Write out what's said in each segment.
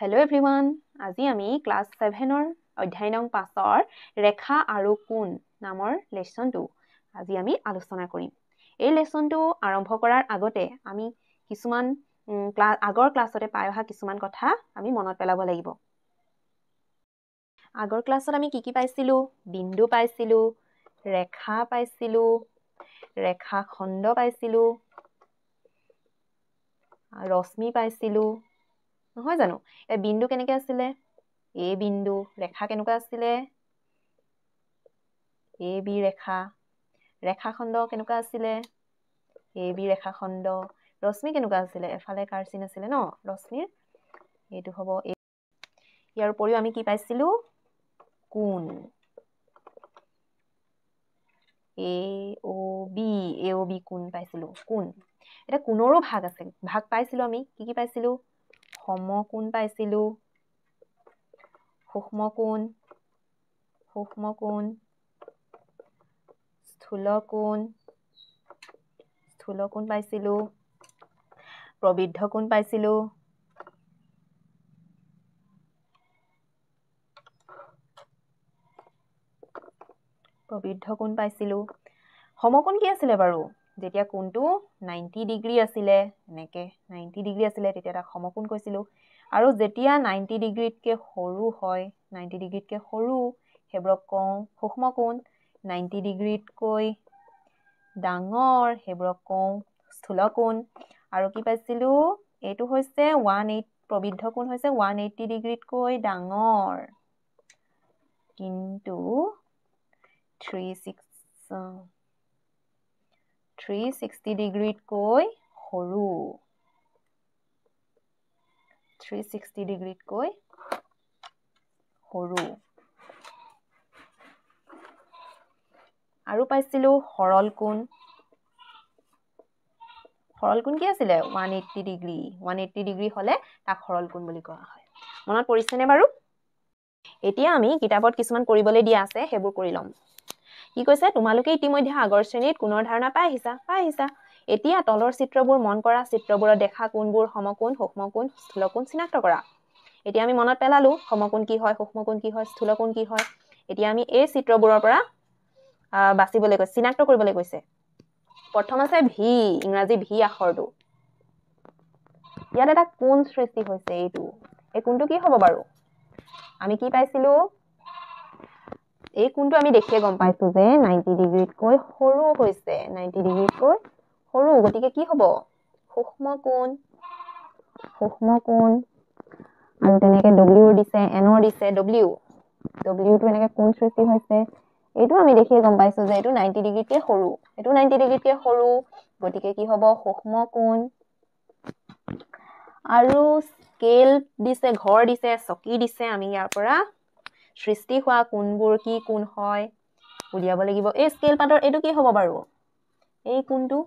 Hello everyone, আজি আমি class 7ৰ অধ্যায় নং 5ৰ ৰেখা আৰু কোণ নামৰ লেসনটো আজি আমি আলোচনা কৰিম। এই লেসনটো আৰম্ভ কৰাৰ আগতে আমি কিছুমান আগৰ ক্লাছতে পাই অহা কিছুমান কথা আমি মনত পেলাব লাগিব। আগৰ ক্লাছত আমি কি পাইছিলো? বিন্দু পাইছিলো, ৰেখা পাইছিলো, ৰেখা খণ্ড পাইছিলো, ৰশ্মি পাইছিলো। নহয় জানো? এই বিন্দু কেনেকৈ আছিলে? এ বিন্দু, ৰেখা কেনেকুৱা আছিলে? এ বি ৰেখা, ৰেখাখণ্ড কেনেকুৱা আছিলে? এ বি ৰেখাখণ্ড, ৰশ্মি কেনেকুৱা আছিলে? এফালে কাৰচিন আছিলে ন ৰশ্মিৰ, এইটো হ'ব এ। ইয়াৰ উপৰিও আমি কি পাইছিলো? কোণ, এ অ বি কোণ পাইছিলো। কোণ, এটা কোণৰো ভাগ আছে, ভাগ পাইছিলো আমি কি পাইছিলো? সমকোণ পাইছিলো, সূক্ষ্মকোণ, স্থূলকোণ পাইছিলো, প্ৰবৃদ্ধ কোণ পাইছিলো, সমকোণ কি আছিলে বাৰু? যেতিয়া কোণটো 90 ডিগ্ৰী আছিলে, এনেকে 90 ডিগ্ৰী আছিলে তেতিয়া তাক সমকোণ কৈছিলো। আৰু যেতিয়া 90 ডিগ্ৰীতকৈ সৰু হয়, 90 ডিগ্ৰীতকৈ সৰু, সেইবোৰক কওঁ সূক্ষ্মকোণ। 90 ডিগ্ৰীতকৈ ডাঙৰ, সেইবোৰক কওঁ স্থূলকোণ। আৰু কি পাইছিলো? এইটো হৈছে 180, প্ৰবৃদ্ধ কোণ হৈছে 180 ডিগ্ৰীতকৈ ডাঙৰ, কিন্তু 360 ডিগ্ৰীতকৈ সৰু, 360 ডিগ্ৰীতকৈ সৰু। আৰু পাইছিলো সৰল কোণ। সৰল কোণ কি আছিলে? 180 ডিগ্ৰী, 180 ডিগ্ৰী হলে তাক সৰল কোণ বুলি কোৱা হয়। মনত পৰিছেনে বাৰু? এতিয়া আমি কিতাপত কিছুমান কৰিবলৈ দিয়া আছে, সেইবোৰ কৰি ল'ম। কি কৈছে? তোমালোকে ইতিমধ্যে আগৰ শ্ৰেণীত কোণৰ ধাৰণা পাই আহিছা। এতিয়া তলৰ চিত্ৰবোৰ মন কৰা, চিত্ৰবোৰত দেখা কোণবোৰ সমকোণ, সূক্ষ্মকোণ, স্থূলকোণ চিনাক্ত কৰা। এতিয়া আমি মনত পেলালো সমকোণ কি হয়, সূক্ষ্মকোণ কি হয়, স্থূলকোণ কি হয়। এতিয়া আমি এই চিত্ৰবোৰৰ পৰা বাচিবলৈ কৈছে, চিনাক্ত কৰিবলৈ কৈছে। প্ৰথম আছে ভি, ইংৰাজী ভি আখৰটো। ইয়াত এটা কোণ সৃষ্টি হৈছে, এইটো। এই কোণটো কি হ'ব বাৰু? আমি কি পাইছিলো? এই কোণটো আমি দেখিয়ে গম পাইছো যে 90 ডিগ্ৰীতকৈ সৰু হৈছে, 90 ডিগ্ৰীতকৈ সৰু, গতিকে কি হ'ব? সূক্ষ্মকোণ। আৰু তেনেকে ডব্লিউৰ দিছে, এনৰ দিছে, ডব্লিউটো এনেকে কোণ সৃষ্টি হৈছে। এইটো আমি দেখিয়ে গম পাইছো যে এইটো 90 ডিগ্ৰীতকৈ সৰু, এইটো 90 ডিগ্ৰীতকৈ সৰু, গতিকে কি হ'ব? সূক্ষ্মকোণ। আৰু স্কেল দিছে, ঘৰ দিছে, চকী দিছে। আমি ইয়াৰ পৰা সৃষ্টি হোৱা কোণবোৰ কি কোণ হয় উলিয়াব লাগিব। এই স্কেল পাতৰ এইটো কি হ'ব বাৰু? এই কোণটো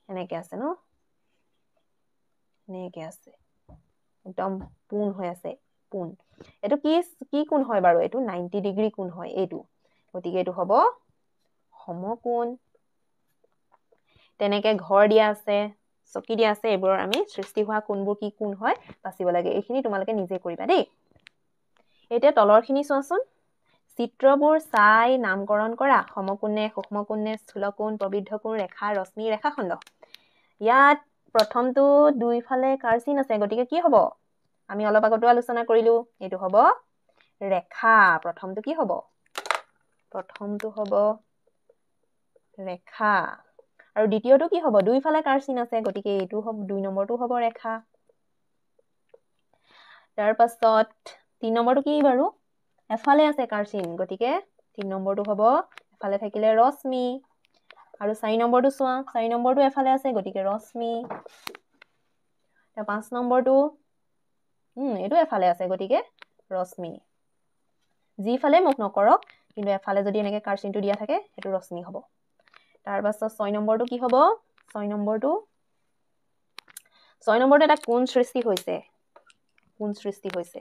এনেকে আছে ন, এনেকে আছে, একদম পোন হৈ আছে, পোন। এইটো কি কোণ হয় বাৰু? এইটো 90 ডিগ্ৰী কোণ হয় এইটো, গতিকে এইটো হ'ব সমকোণ। তেনেকে ঘৰ দিয়া আছে, চকী দিয়া আছে, এইবোৰৰ আমি সৃষ্টি হোৱা কোণবোৰ কি কোণ হয় বাচিব লাগে। এইখিনি তোমালোকে নিজে কৰিবা দেই। এতিয়া তলৰখিনি চোৱাচোন, চিত্ৰবোৰ চাই নামকৰণ কৰা। সমকোণে, সূক্ষ্মকোণে, স্থূলকোণ, প্ৰবৃদ্ধ কোণ, ৰেখা, ৰশ্মি, ৰেখাখণ্ড। ইয়াত প্ৰথমটো দুইফালে কাৰচিন আছে, গতিকে কি হ'ব? আমি অলপ আগতো আলোচনা কৰিলো, এইটো হ'ব ৰেখা। প্ৰথমটো কি হ'ব? প্ৰথমটো হ'ব ৰেখা। আৰু দ্বিতীয়টো কি হ'ব? দুইফালে কাৰচিন আছে, গতিকে এইটো হ'ব 2 নম্বৰটো হ'ব ৰেখা। তাৰ পাছত 3 নম্বৰটো কি বাৰু? এফালে আছে কাৰচিন, গতিকে 3 নম্বৰটো হ'ব এফালে থাকিলে ৰশ্মি। আৰু 4 নম্বৰটো চোৱা, 4 নম্বৰটো এফালে আছে, গতিকে ৰশ্মি। 5 নম্বৰটো এইটো এফালে আছে, গতিকে ৰশ্মি। যিফালে মোক নকৰক, কিন্তু এফালে যদি এনেকে কাৰচিনটো দিয়া থাকে, সেইটো ৰশ্মি হ'ব। তাৰ পাছত 6 নম্বৰটো কি হ'ব? 6 নম্বৰটো এটা কোণ সৃষ্টি হৈছে,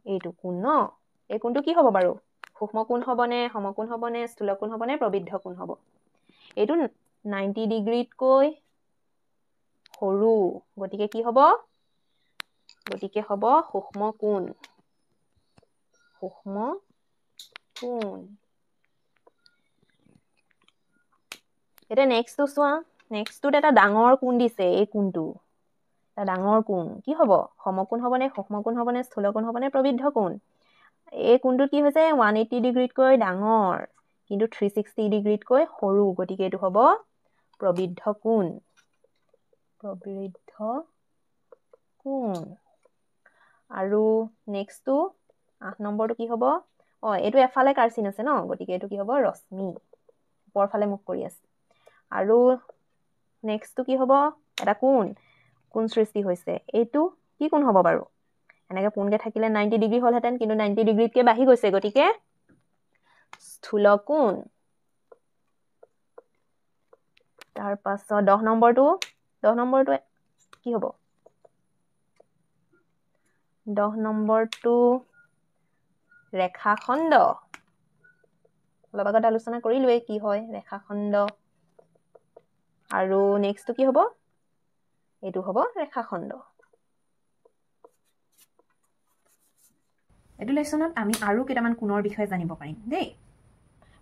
এইটো কোণ ন। এই কোণটো কি হ'ব বাৰু? সূক্ষ্মকোণ হ'বনে, সমকোণ হ'বনে, স্থূলকোণ হ'বনে, প্ৰবৃদ্ধ কোণ হ'ব? এইটো 90 ডিগ্ৰীতকৈ সৰু গতিকে কি হ'ব গতিকে হ'ব সূক্ষ্ম কোণ এটা নেক্সটটো চোৱা নেক্সটটোত এটা ডাঙৰ কোণ দিছে এই কোণটো এটা ডাঙৰ কোণ কি হ'ব সমকোণ হ'ব নে সূক্ষ্ম কোণ হ'ব নে স্থূল কোণ হ'ব নে প্ৰবৃদ্ধ কোণ এই কোণটোত কি হৈছে 180 ডিগ্ৰীতকৈ ডাঙৰ কিন্তু 360 ডিগ্ৰীতকৈ সৰু গতিকে এইটো হ'ব প্ৰবৃদ্ধ কোণ আৰু নেক্সটটো 8 নম্বৰটো কি হ'ব এইটো এফালে কাৰ্চিন আছে ন গতিকে এইটো কি হ'ব ৰশ্মি ওপৰ ফালে মুখ কৰি আছে আৰু নেক্সটটো কি হ'ব এটা কোণ সৃষ্টি হৈছে এইটো কি কোণ হ'ব বাৰু এনেকৈ পোনকৈ থাকিলে 90 ডিগ্ৰী হ'লহেঁতেন কিন্তু 90 ডিগ্ৰীতকৈ বাঢ়ি গৈছে গতিকে স্থূল কোণ তাৰ পাছত 10 নম্বৰটো কি হ'ব 10 নম্বৰটো ৰেখাখণ্ড অলপ আগতে আলোচনা কৰিলোৱে কি হয় ৰেখাখণ্ড আৰু নেক্সটটো কি হ'ব এইটো হ'ব ৰেখাখণ্ড এইটো লেসনত আমি আৰু কেইটামান কোণৰ বিষয়ে জানিব পাৰিম দেই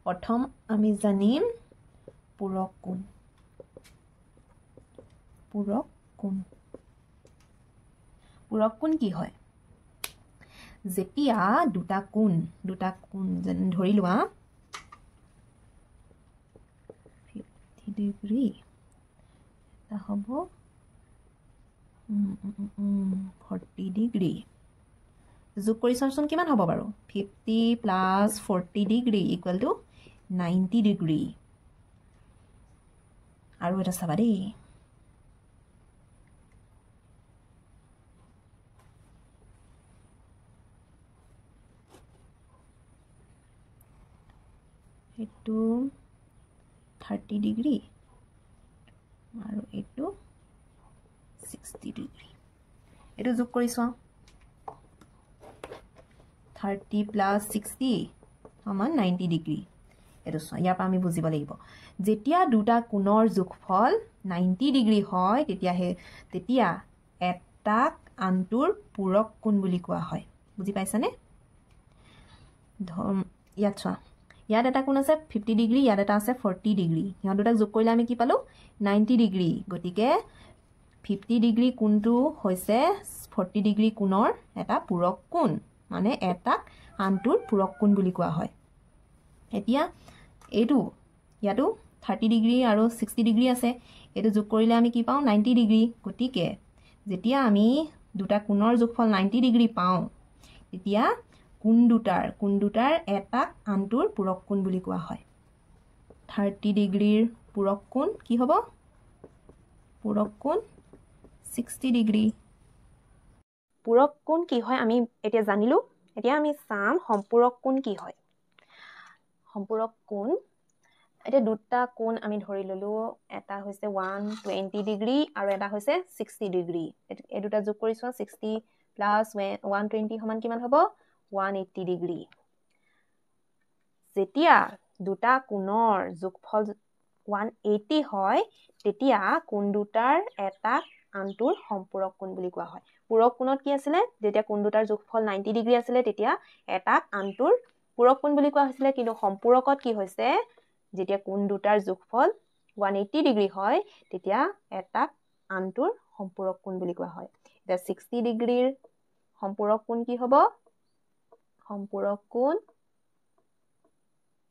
প্ৰথম আমি জানিম পূৰক কোণ কি হয় যেতিয়া দুটা কোণ ধৰি লোৱা 50 ডিগ্ৰী এটা হ'ব 40 ডিগ্ৰী যোগ কৰি চাওঁচোন কিমান হ'ব বাৰু 50 plus 40 degree equal to 90 degree আৰু এটা চাবা দেই এইটো 30 ডিগ্ৰী আৰু এইটো 60 ডিগ্ৰী এইটো যোগ কৰি চাওঁ 30 প্লাছ 60 সমান 90 ডিগ্ৰী এইটো চোৱা ইয়াৰ পৰা আমি বুজিব লাগিব যেতিয়া দুটা কোণৰ যোগফল 90 ডিগ্ৰী হয় তেতিয়া এটাক আনটোৰ পূৰক কোণ বুলি কোৱা হয় বুজি পাইছানে ইয়াত চোৱা ইয়াত এটা কোণ আছে 50 ডিগ্ৰী ইয়াত এটা আছে 40 ডিগ্ৰী ইহঁত দুটাক যোগ কৰিলে আমি কি পালো 90 ডিগ্ৰী গতিকে 50 ডিগ্ৰী কোণটো হৈছে 40 ডিগ্ৰী কোণৰ এটা পূৰক কোণ মানে এটাক আনটোৰ পূৰক কোণ বুলি কোৱা হয় এতিয়া ইয়াতো 30 ডিগ্ৰী আৰু 60 ডিগ্ৰী আছে এইটো যোগ কৰিলে আমি কি পাওঁ 90 ডিগ্ৰী গতিকে যেতিয়া আমি দুটা কোণৰ যোগফল 90 ডিগ্ৰী পাওঁ তেতিয়া কোণ দুটাৰ এটাক আনটোৰ পূৰক কোণ বুলি কোৱা হয় 30 ডিগ্ৰীৰ পূৰক কোণ কি হ'ব পূৰক কোণ 60 ডিগ্ৰী পূৰক কোণ কি হয় আমি এতিয়া জানিলো এতিয়া আমি চাম সম্পূৰক কোণ কি হয় সম্পূৰক কোণ এতিয়া দুটা কোণ আমি ধৰি ললো এটা হৈছে 120 ডিগ্ৰী আৰু এটা হৈছে 60 ডিগ্ৰী এই দুটা যোগ কৰি চোৱা 60 প্লাছ 120 সমান কিমান হ'ব 180 ডিগ্ৰী যেতিয়া দুটা কোণৰ যোগফল 180 হয় তেতিয়া কোণ দুটাৰ এটাক আনটোৰ সম্পূৰক কোণ বুলি কোৱা হয় পূৰক কোণত কি আছিলে যেতিয়া কোণ দুটাৰ যোগফল 90 ডিগ্ৰী আছিলে তেতিয়া এটাক আনটোৰ পূৰক কোণ বুলি কোৱা হৈছিলে কিন্তু সম্পূৰকত কি হৈছে যেতিয়া কোণ দুটাৰ যোগফল 180 ডিগ্ৰী হয় তেতিয়া এটাক আনটোৰ সম্পূৰক কোণ বুলি কোৱা হয় এতিয়া 60 ডিগ্ৰীৰ সম্পূৰক কোণ কি হ'ব সম্পূৰক কোণ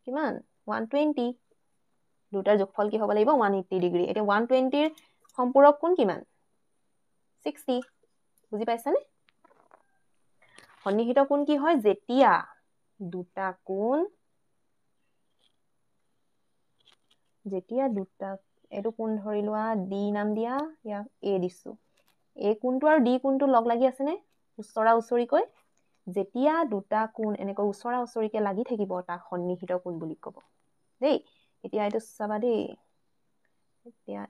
কিমান 120 দুটাৰ যোগফল কি হ'ব লাগিব 180 ডিগ্ৰী এতিয়া 120ৰ সম্পূৰক কোণ কিমান 60 বুজি পাইছানে সন্নিহিত কোণ কি হয় যেতিয়া দুটা কোণ এইটো কোণ ধৰি লোৱা ডি নাম দিয়া ইয়াক এ দিছো এই কোণটো আৰু ডি কোণটো লগ লাগি আছে নে ওচৰা ওচৰিকৈ যেতিয়া দুটা কোণ এনেকৈ ওচৰা ওচৰিকৈ লাগি থাকিব তাক সন্নিহিত কোণ বুলি ক'ব দেই এতিয়া এইটো চাবা দেই এতিয়া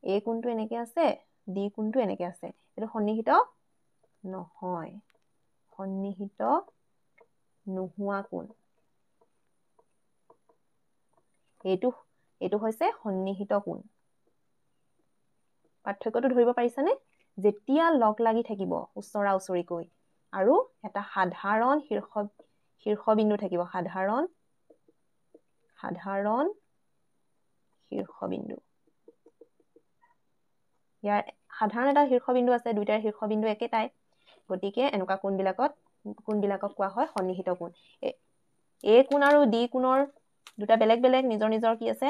এই কোণটো এনেকৈ আছে ডি কোণটো এনেকৈ আছে এইটো সন্নিহিত নহয় সন্নিহিত নোহোৱা কোণ এইটো হৈছে সন্নিহিত কোণ পাৰ্থক্যটো ধৰিব পাৰিছানে যেতিয়া লগ লাগি থাকিব ওচৰা ওচৰিকৈ আৰু এটা সাধাৰণ শীৰ্ষবিন্দু থাকিব সাধাৰণ শীৰ্ষবিন্দু ইয়াৰ সাধাৰণ এটা শীৰ্ষবিন্দু আছে দুইটাৰ শীৰ্ষবিন্দু একেটাই গতিকে এনেকুৱা কোণবিলাকক কোৱা হয় সন্নিহিত কোণ এ কোণ আৰু ডি কোণৰ দুটা বেলেগ বেলেগ নিজৰ নিজৰ কি আছে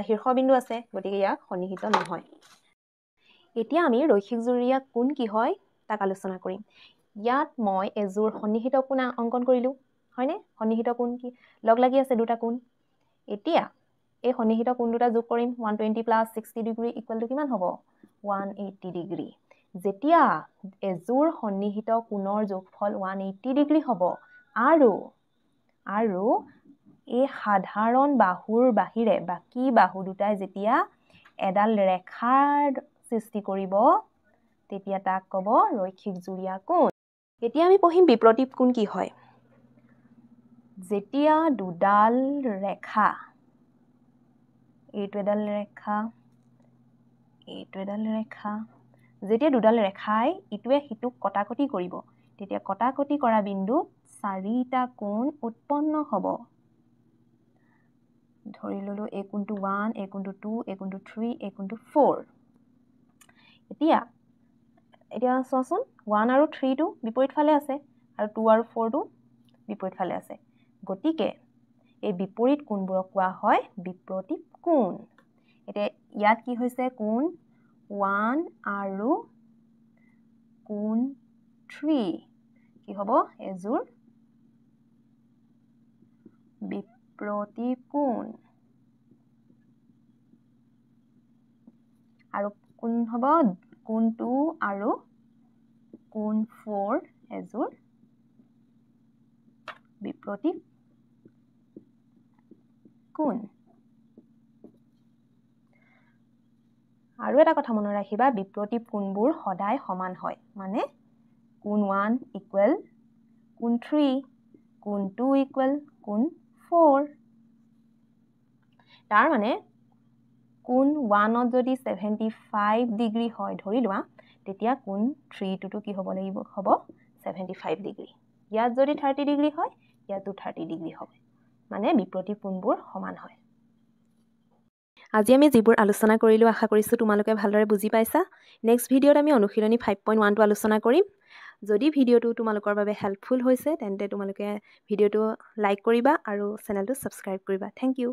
শীৰ্ষবিন্দু আছে গতিকে ইয়াক সন্নিহিত নহয় এতিয়া আমি ৰৈখিক জুৰীয়া কোণ কি হয় তাক আলোচনা কৰিম ইয়াত মই এযোৰ সন্নিহিত কোণ অংকন কৰিলোঁ হয়নে সন্নিহিত কোণ কি লগ লাগি আছে দুটা কোণ এতিয়া এই সন্নিহিত কোণ দুটা যোগ কৰিম 120 + 60 ডিগ্ৰী = কিমান হ'ব 180 ডিগ্ৰী যেতিয়া এযোৰ সন্নিহিত কোণৰ যোগফল 180 ডিগ্ৰী হ'ব আৰু এই সাধাৰণ বাহুৰ বাহিৰে বাকী বাহু দুটাই যেতিয়া এডাল ৰেখাৰ সৃষ্টি কৰিব তেতিয়া তাক ক'ব ৰৈখিক জুৰীয়া কোণ এতিয়া আমি পঢ়িম বিপ্ৰতীপ কোণ কি হয় যেতিয়া দুডাল ৰেখা এইটো এডাল ৰেখা যেতিয়া দুডাল ৰেখাই ইটোৱে সিটোক কটাকটি কৰিব তেতিয়া কটাকটি কৰা বিন্দুত চাৰিটা কোণ উৎপন্ন হ'ব ধৰি ললো এই কোণটো 1 এই কোণটো 2 এই কোণটো 3 এই কোণটো 4 এতিয়া চোৱাচোন 1 আৰু 3 টো বিপৰীত ফালে আছে আৰু 2 আৰু 4 টো বিপৰীত ফালে আছে গতিকে এই বিপৰীত কোণবোৰক কোৱা হয় বিপ্ৰতীপ কোণ এতিয়া ইয়াত কি হৈছে কোণ 1 আৰু কোণ 3 কি হ'ব এযোৰ বিপ্ৰতীপ কোণ আৰু কোণ হ'ব কোণ 2 আৰু কোণ 4 এযোৰ বিপ্ৰতীপ কোণ আৰু এটা কথা মনত ৰাখিবা বিপ্ৰতীপ কোণবোৰ সদায় সমান হয় মানে কোণ 1 ইকুৱেল কোণ 3 কোণ 2 ইকুৱেল কোণ 4 তাৰ মানে কোণ 1ত যদি 75 ডিগ্ৰী হয় ধৰি লোৱা তেতিয়া কোণ 3টো কি হ'ব লাগিব হ'ব 75 ডিগ্ৰী ইয়াত যদি 30 ডিগ্ৰী হয় ইয়াতো 30 ডিগ্ৰী হ'ব মানে বিপ্ৰতীপ কোণবোৰ সমান হয় আজি আমি যিবোৰ আলোচনা কৰিলোঁ আশা কৰিছোঁ তোমালোকে ভালদৰে বুজি পাইছা নেক্সট ভিডিঅ'ত আমি অনুশীলনী 5.1টো আলোচনা কৰিম যদি ভিডিঅ'টো তোমালোকৰ বাবে হেল্পফুল হৈছে তেন্তে তোমালোকে ভিডিঅ'টো লাইক কৰিবা আৰু চেনেলটো ছাবস্ক্ৰাইব কৰিবা থেংক ইউ